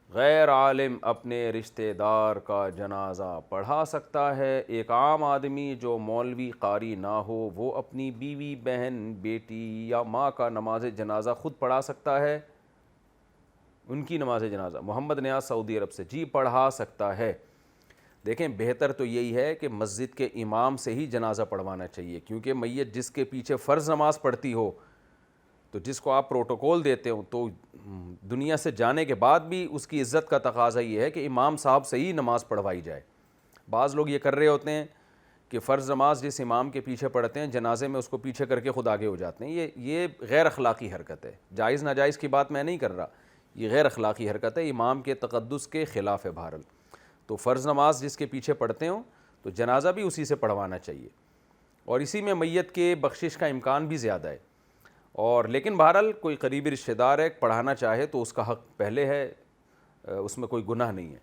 غیر عالم اپنے رشتہ دار کا جنازہ پڑھا سکتا ہے؟ ایک عام آدمی جو مولوی قاری نہ ہو وہ اپنی بیوی، بہن، بیٹی یا ماں کا نماز جنازہ خود پڑھا سکتا ہے؟ ان کی نماز جنازہ؟ محمد نیاز سعودی عرب سے، جی پڑھا سکتا ہے۔ دیکھیں بہتر تو یہی ہے کہ مسجد کے امام سے ہی جنازہ پڑھوانا چاہیے، کیونکہ میت جس کے پیچھے فرض نماز پڑھتی ہو، تو جس کو آپ پروٹوکول دیتے ہو، تو دنیا سے جانے کے بعد بھی اس کی عزت کا تقاضا یہ ہے کہ امام صاحب سے ہی نماز پڑھوائی جائے۔ بعض لوگ یہ کر رہے ہوتے ہیں کہ فرض نماز جس امام کے پیچھے پڑھتے ہیں، جنازے میں اس کو پیچھے کر کے خود آگے ہو جاتے ہیں۔ یہ غیر اخلاقی حرکت ہے۔ جائز ناجائز کی بات میں نہیں کر رہا، یہ غیر اخلاقی حرکت ہے، امام کے تقدس کے خلاف ہے بہرحال۔ تو فرض نماز جس کے پیچھے پڑھتے ہوں تو جنازہ بھی اسی سے پڑھوانا چاہیے، اور اسی میں میت کے بخشش کا امکان بھی زیادہ ہے۔ اور لیکن بہرحال کوئی قریبی رشتہ دار ہے، پڑھانا چاہے تو اس کا حق پہلے ہے، اس میں کوئی گناہ نہیں ہے۔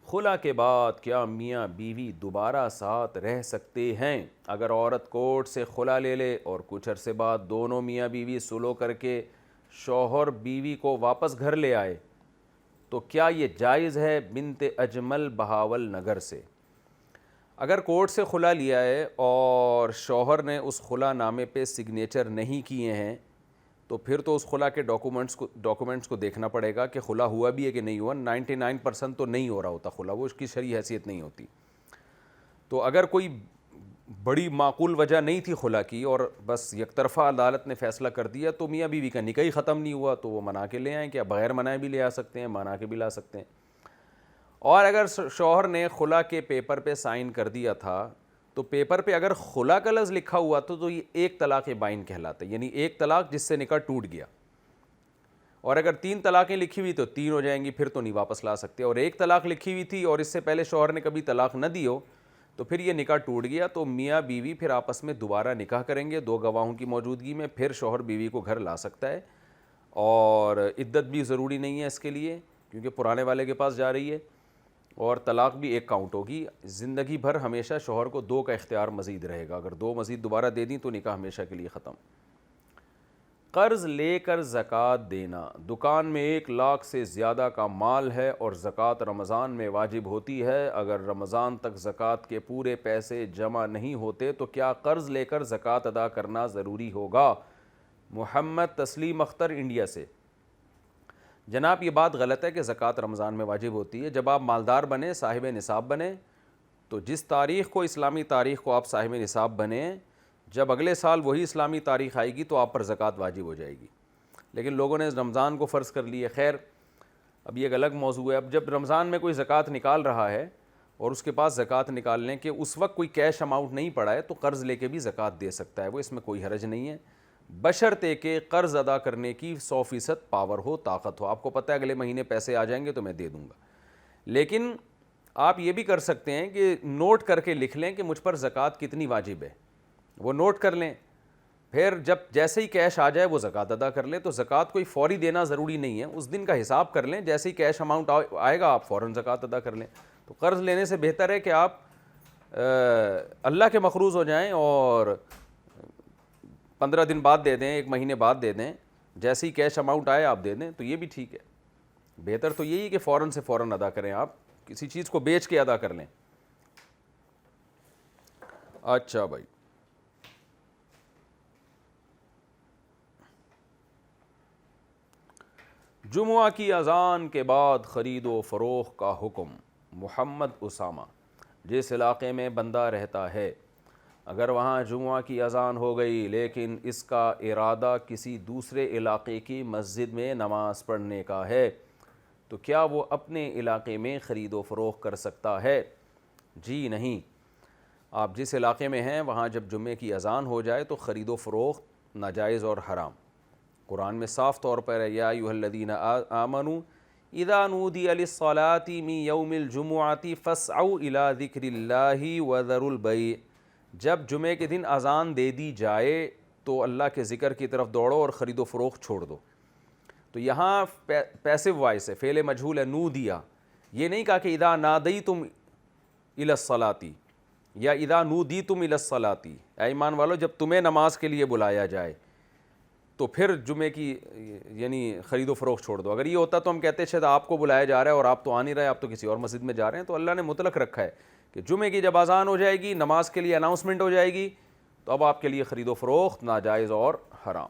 خلا کے بعد کیا میاں بیوی دوبارہ ساتھ رہ سکتے ہیں؟ اگر عورت کورٹ سے خلا لے لے اور کچھ عرصے بعد دونوں میاں بیوی سلو کر کے شوہر بیوی کو واپس گھر لے آئے تو کیا یہ جائز ہے؟ بنت اجمل بہاول نگر سے۔ اگر کورٹ سے خلا لیا ہے اور شوہر نے اس خلا نامے پہ سگنیچر نہیں کیے ہیں تو پھر تو اس خلا کے ڈاکومنٹس کو دیکھنا پڑے گا کہ خلا ہوا بھی ہے کہ نہیں ہوا۔ 99% تو نہیں ہو رہا ہوتا خلا، وہ اس کی شرعی حیثیت نہیں ہوتی۔ تو اگر کوئی بڑی معقول وجہ نہیں تھی خلا کی اور بس یک طرفہ عدالت نے فیصلہ کر دیا تو میاں بیوی کا نکاح ہی ختم نہیں ہوا، تو وہ منا کے لے آئیں، کیا بغیر منائے بھی لے آ سکتے ہیں، منا کے بھی لا سکتے ہیں۔ اور اگر شوہر نے خلا کے پیپر پہ سائن کر دیا تھا تو پیپر پہ اگر خلا کا لفظ لکھا ہوا تو یہ ایک طلاق بائن کہلاتا ہے، یعنی ایک طلاق جس سے نکاح ٹوٹ گیا۔ اور اگر 3 طلاقیں لکھی ہوئی تو 3 ہو جائیں گی، پھر تو نہیں واپس لا سکتے۔ اور ایک طلاق لکھی ہوئی تھی اور اس سے پہلے شوہر نے کبھی طلاق نہ دی ہو تو پھر یہ نکاح ٹوٹ گیا، تو میاں بیوی پھر آپس میں دوبارہ نکاح کریں گے 2 گواہوں کی موجودگی میں، پھر شوہر بیوی کو گھر لا سکتا ہے۔ اور عدت بھی ضروری نہیں ہے اس کے لیے، کیونکہ پرانے والے کے پاس جا رہی ہے، اور طلاق بھی ایک کاؤنٹ ہوگی۔ زندگی بھر ہمیشہ شوہر کو 2 کا اختیار مزید رہے گا، اگر 2 مزید دوبارہ دے دیں تو نکاح ہمیشہ کے لیے ختم۔ قرض لے کر زکوٰۃ دینا۔ دکان میں 1 لاکھ سے زیادہ کا مال ہے اور زکوٰۃ رمضان میں واجب ہوتی ہے، اگر رمضان تک زکوٰۃ کے پورے پیسے جمع نہیں ہوتے تو کیا قرض لے کر زکوٰۃ ادا کرنا ضروری ہوگا؟ محمد تسلیم اختر انڈیا سے۔ جناب یہ بات غلط ہے کہ زکوٰۃ رمضان میں واجب ہوتی ہے۔ جب آپ مالدار بنیں، صاحب نصاب بنیں، تو جس تاریخ کو، اسلامی تاریخ کو آپ صاحب نصاب بنیں، جب اگلے سال وہی اسلامی تاریخ آئے گی تو آپ پر زکوٰۃ واجب ہو جائے گی۔ لیکن لوگوں نے رمضان کو فرض کر لی ہے۔ خیر اب یہ ایک الگ موضوع ہے۔ اب جب رمضان میں کوئی زکوٰۃ نکال رہا ہے اور اس کے پاس زکوٰۃ نکالنے کے اس وقت کوئی کیش اماؤنٹ نہیں پڑا ہے تو قرض لے کے بھی زکوٰۃ دے سکتا ہے، وہ اس میں کوئی حرج نہیں ہے، بشرطے کہ قرض ادا کرنے کی 100% پاور ہو، طاقت ہو۔ آپ کو پتہ ہے اگلے مہینے پیسے آ جائیں گے تو میں دے دوں گا۔ لیکن آپ یہ بھی کر سکتے ہیں کہ نوٹ کر کے لکھ لیں کہ مجھ پر زکوٰۃ کتنی واجب ہے، وہ نوٹ کر لیں، پھر جب جیسے ہی کیش آ جائے وہ زکوٰۃ ادا کر لیں۔ تو زکوٰۃ کوئی فوری دینا ضروری نہیں ہے، اس دن کا حساب کر لیں، جیسے ہی کیش اماؤنٹ آئے گا آپ فوراً زکوٰۃ ادا کر لیں۔ تو قرض لینے سے بہتر ہے کہ آپ اللہ کے مقروض ہو جائیں اور 15 دن بعد دے دیں، 1 مہینے بعد دے دیں، جیسے ہی کیش اماؤنٹ آئے آپ دے دیں، تو یہ بھی ٹھیک ہے۔ بہتر تو یہی ہے کہ فوراً سے فوراً ادا کریں، آپ کسی چیز کو بیچ کے ادا کر لیں۔ اچھا بھائی، جمعہ کی اذان کے بعد خرید و فروخت کا حکم۔ محمد اسامہ، جس علاقے میں بندہ رہتا ہے اگر وہاں جمعہ کی اذان ہو گئی لیکن اس کا ارادہ کسی دوسرے علاقے کی مسجد میں نماز پڑھنے کا ہے تو کیا وہ اپنے علاقے میں خرید و فروخت کر سکتا ہے؟ جی نہیں، آپ جس علاقے میں ہیں وہاں جب جمعے کی اذان ہو جائے تو خرید و فروخت ناجائز اور حرام۔ قرآن میں صاف طور پر ہے، یا ایھا الذین آمنوا اذا نودی للصلاۃ من یوم الجمعۃ فاسعوا الی ذکر اللہ وذروا البیع۔ جب جمعے کے دن اذان دے دی جائے تو اللہ کے ذکر کی طرف دوڑو اور خرید و فروخت چھوڑ دو۔ تو یہاں پیسو وائس ہے، فعل مجہول ہے، نودیا، یہ نہیں کہا کہ اذا نادیتم الی الصلاۃ یا اذا نودیتم الی الصلاۃ، اے ایمان والو جب تمہیں نماز کے لیے بلایا جائے۔ تو پھر جمعے کی یعنی خرید و فروخت چھوڑ دو. اگر یہ ہوتا تو ہم کہتے شاید آپ کو بلایا جا رہا ہے اور آپ تو آ نہیں رہے, آپ تو کسی اور مسجد میں جا رہے ہیں. تو اللہ نے مطلق رکھا ہے کہ جمعے کی جب اذان ہو جائے گی, نماز کے لیے اناؤنسمنٹ ہو جائے گی, تو اب آپ کے لیے خرید و فروخت ناجائز اور حرام.